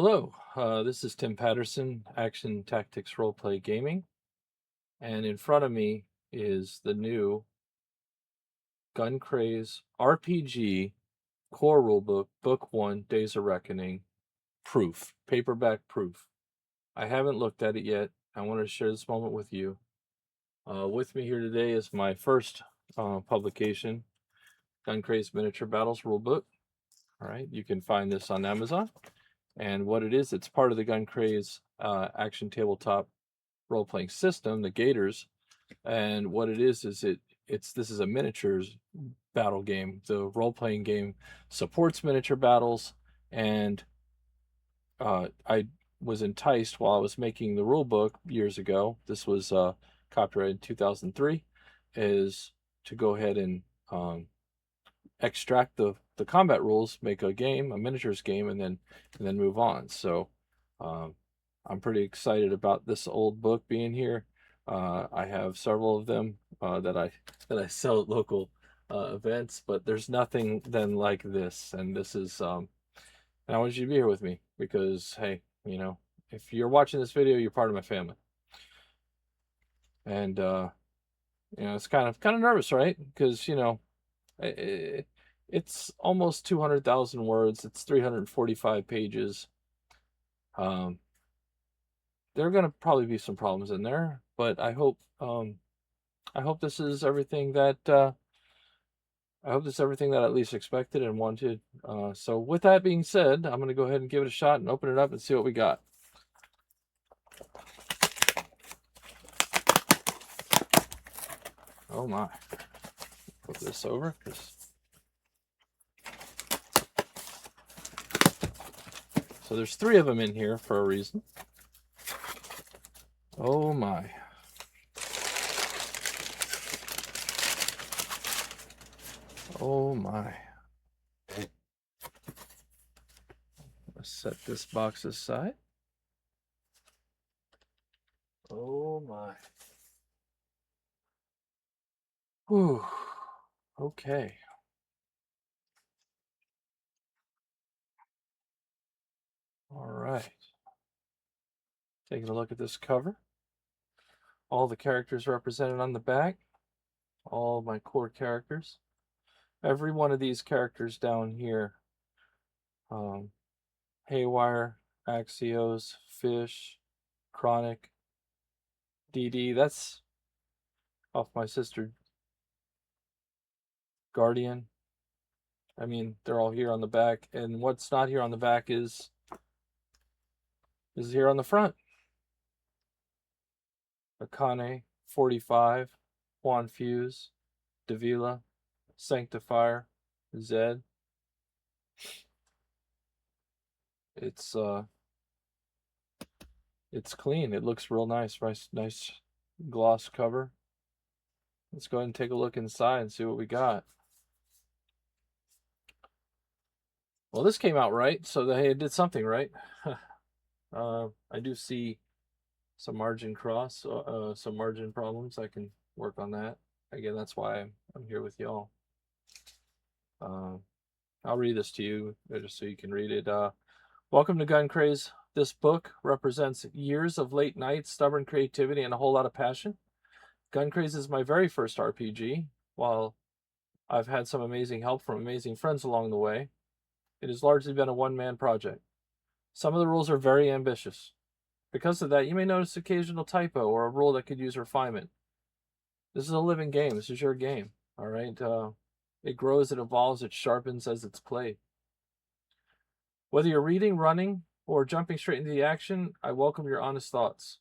Hello, this is Tim Patterson, Action Tactics Roleplay Gaming, and in front of me is the new GunCraze RPG Core Rulebook, Book 1, Days of Reckoning, proof, paperback proof. I haven't looked at it yet. I want to share this moment with you. With me here today is my first publication, GunCraze Miniature Battles Rulebook. All right, you can find this on Amazon. And what it is, it's part of the GunCraze Action Tabletop role-playing system, the Gators. And what it is this is a miniatures battle game. The role-playing game supports miniature battles, and I was enticed while I was making the rule book years ago. This was copyrighted in 2003, is to go ahead and extract the combat rules, make a game, a miniatures game, and then move on. So I'm pretty excited about this old book being here. I have several of them that I sell at local events, but there's nothing then like this. And this is and I want you to be here with me because hey, if you're watching this video, you're part of my family. And it's kind of nervous, right? Because it's almost 200,000 words. It's 345 pages. There are going to probably be some problems in there, but I hope this is everything that I at least expected and wanted. So with that being said, I'm going to go ahead and give it a shot and open it up and see what we got. Oh my. Put this over because so there's 3 of them in here for a reason. Oh my. Oh my. Let's set this box aside. Oh my. Whew. Okay. All right. Taking a look at this cover. All the characters represented on the back. All my core characters. Every one of these characters down here. Haywire, Axios, Fish, Chronic, DD. That's off my sister Guardian. I mean, they're all here on the back. And what's not here on the back is here on the front. Akane, 45, Juan Fuse, Davila, Sanctifier, Zed. It's clean. It looks real nice. Nice gloss cover. Let's go ahead and take a look inside and see what we got. Well, this came out right, so they did something right. I do see some margin cross, some margin problems. I can work on that. Again, that's why I'm here with y'all. I'll read this to you just so you can read it. Welcome to GunCraze. This book represents years of late nights, stubborn creativity, and a whole lot of passion. GunCraze is my very first RPG. While I've had some amazing help from amazing friends along the way, it has largely been a one-man project. Some of the rules are very ambitious. Because of that, you may notice occasional typo or a rule that could use refinement. This is a living game. This is your game. All right. It grows, it evolves, it sharpens as it's played. Whether you're reading, running, or jumping straight into the action, I welcome your honest thoughts.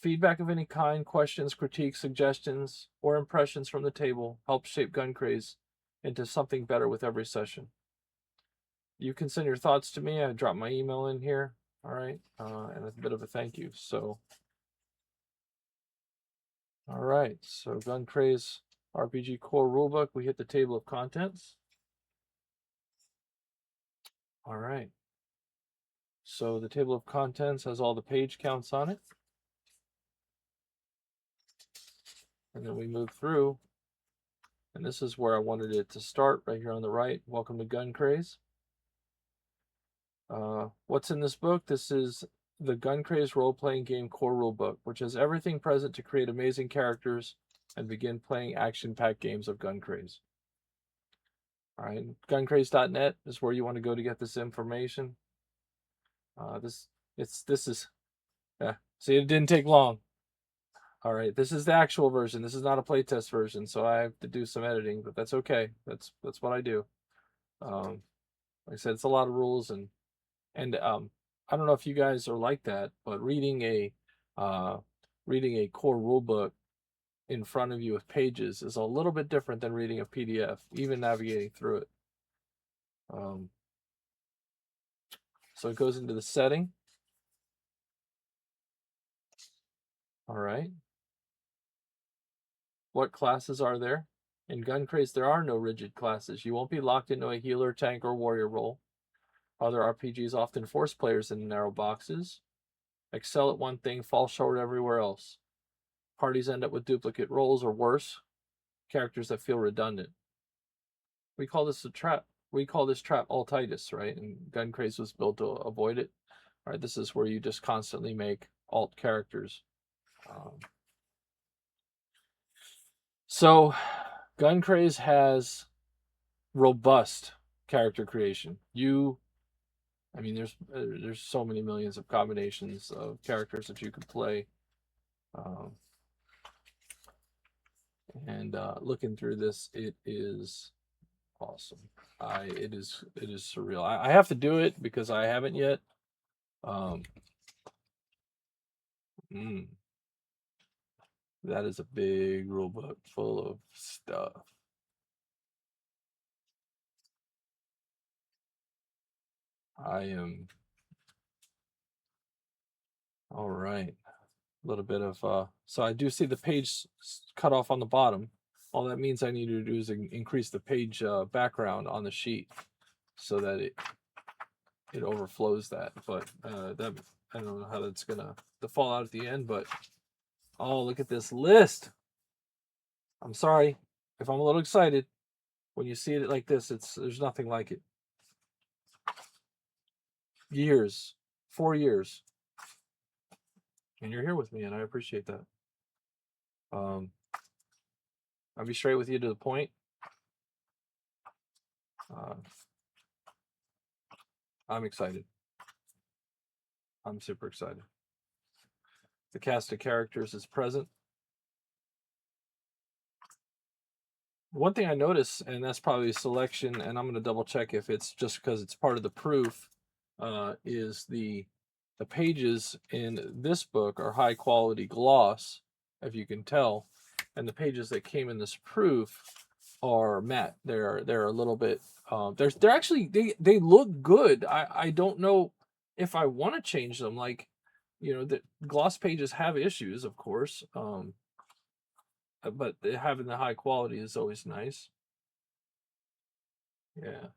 Feedback of any kind, questions, critiques, suggestions, or impressions from the table help shape GunCraze into something better with every session. You can send your thoughts to me. I dropped my email in here. All right. And a bit of a thank you. So, all right. So GunCraze RPG Core Rulebook. We hit the table of contents. All right. So the table of contents has all the page counts on it. And then we move through. And this is where I wanted it to start, right here on the right. Welcome to GunCraze. What's in this book? This is the GunCraze role-playing game core rulebook, which has everything present to create amazing characters and begin playing action-packed games of GunCraze. All right, guncraze.net is where you want to go to get this information. This is yeah. See, it didn't take long. All right, this is the actual version. This is not a playtest version, so I have to do some editing, but that's okay. That's what I do. Like I said, it's a lot of rules and I don't know if you guys are like that, but reading a core rule book in front of you with pages is a little bit different than reading a PDF, even navigating through it. So it goes into the setting. All right. What classes are there? In GunCraze, there are no rigid classes. You won't be locked into a healer, tank, or warrior role. Other RPGs often force players into narrow boxes, excel at one thing, fall short everywhere else. Parties end up with duplicate roles or worse, characters that feel redundant. We call this a trap. We call this trap altitis, right? And GunCraze was built to avoid it. All right, this is where you just constantly make alt characters. So, GunCraze has robust character creation. I mean, there's so many millions of combinations of characters that you could play. And looking through this, it is awesome. It is surreal. I have to do it because I haven't yet. That is a big rule book full of stuff. I am all right. A little bit of so I do see the page cut off on the bottom. All that means I need to do is increase the page background on the sheet so that it overflows that. But that I don't know how that's gonna fall out at the end. But oh, look at this list. I'm sorry if I'm a little excited. When you see it like this, there's nothing like it. Years, 4 years, and you're here with me, and I appreciate that. I'll be straight with you to the point. I'm excited. I'm super excited. The cast of characters is present. One thing I notice, and that's probably a selection, and I'm going to double check if it's just because it's part of the proof, is the pages in this book are high quality gloss, if you can tell, and the pages that came in this proof are matte. They're a little bit. They're actually they look good. I don't know if I want to change them. Like, the gloss pages have issues, of course. But having the high quality is always nice. Yeah.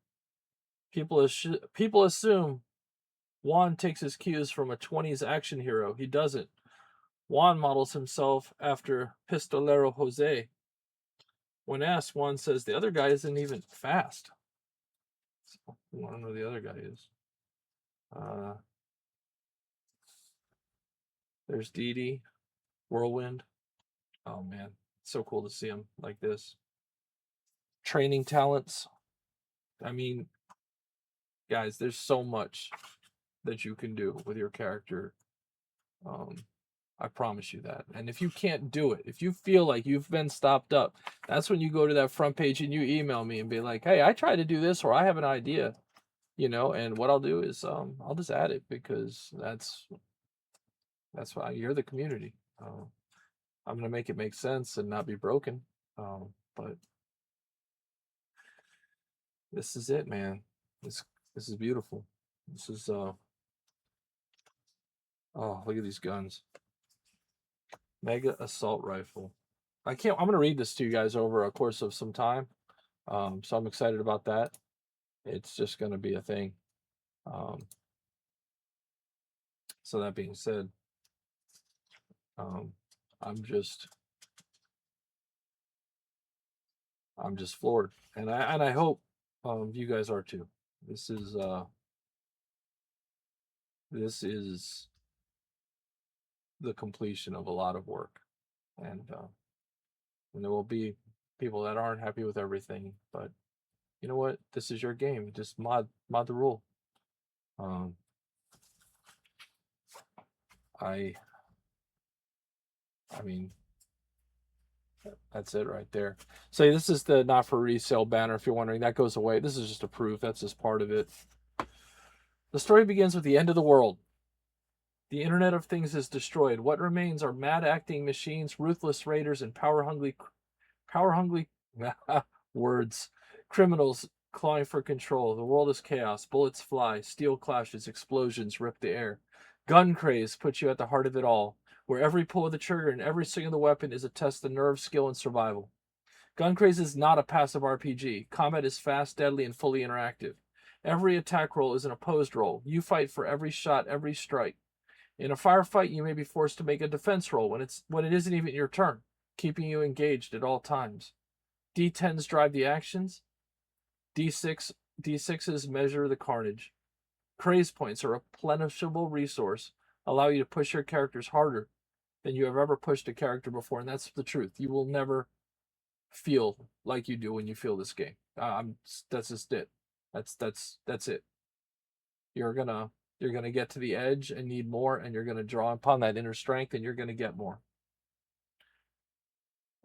People assume Juan takes his cues from a 20s action hero. He doesn't. Juan models himself after Pistolero Jose. When asked, Juan says the other guy isn't even fast. So, I want to know who the other guy is. There's Dee Whirlwind. Oh man, so cool to see him like this. Training talents. I mean, guys, there's so much that you can do with your character. I promise you that. And if you can't do it, if you feel like you've been stopped up, that's when you go to that front page and you email me and be like, hey, I tried to do this, or I have an idea, and what I'll do is I'll just add it because that's why you're the community. I'm going to make it make sense and not be broken. But this is it, man. This is beautiful. This is oh, look at these guns. Mega assault rifle. I'm going to read this to you guys over a course of some time. So I'm excited about that. It's just going to be a thing. So that being said, I'm just floored, and I hope you guys are too. This is this is the completion of a lot of work, and there will be people that aren't happy with everything, but you know what? This is your game. Just mod the rule. Um, I mean, that's it right there. So this is the not for resale banner. If you're wondering, that goes away. This is just a proof. That's just part of it. The story begins with the end of the world. The Internet of Things is destroyed. What remains are mad acting machines, ruthless raiders, and power hungry words, criminals clawing for control. The world is chaos. Bullets fly, steel clashes, explosions rip the air. Gun craze puts you at the heart of it all, where every pull of the trigger and every swing of the weapon is a test of nerve, skill, and survival. Gun craze is not a passive RPG. Combat is fast, deadly, and fully interactive. Every attack roll is an opposed roll. You fight for every shot, every strike. In a firefight, you may be forced to make a defense roll when it isn't even your turn, keeping you engaged at all times. D10s drive the actions. D6s measure the carnage. Craze points are a replenishable resource, allow you to push your characters harder than you have ever pushed a character before, and that's the truth. You will never feel like you do when you feel this game. That's just it. That's it. You're gonna get to the edge and need more, and you're gonna draw upon that inner strength, and you're gonna get more.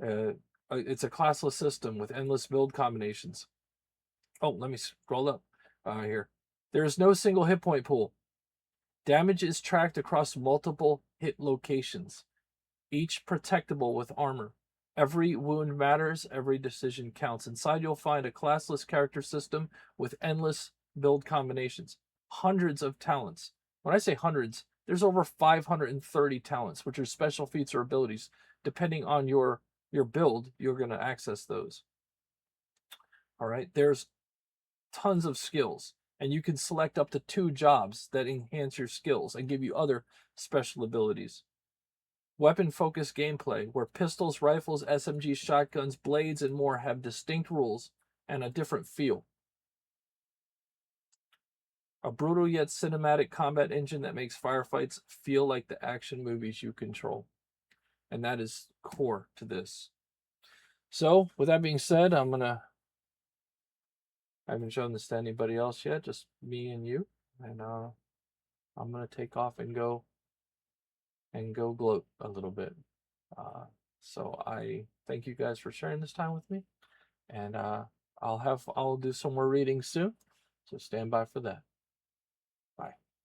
It's a classless system with endless build combinations. Oh, let me scroll up here. There is no single hit point pool. Damage is tracked across multiple hit locations, each protectable with armor. Every wound matters, every decision counts. Inside, you'll find a classless character system with endless build combinations, hundreds of talents. When I say hundreds, there's over 530 talents, which are special feats or abilities. Depending on your build, you're going to access those. All right, there's tons of skills, and you can select up to 2 jobs that enhance your skills and give you other special abilities. Weapon-focused gameplay, where pistols, rifles, SMGs, shotguns, blades, and more have distinct rules and a different feel. A brutal yet cinematic combat engine that makes firefights feel like the action movies you control. And that is core to this. So, with that being said, I haven't shown this to anybody else yet, just me and you. And I'm gonna take off and go gloat a little bit. So I thank you guys for sharing this time with me, and I'll do some more reading soon. So stand by for that.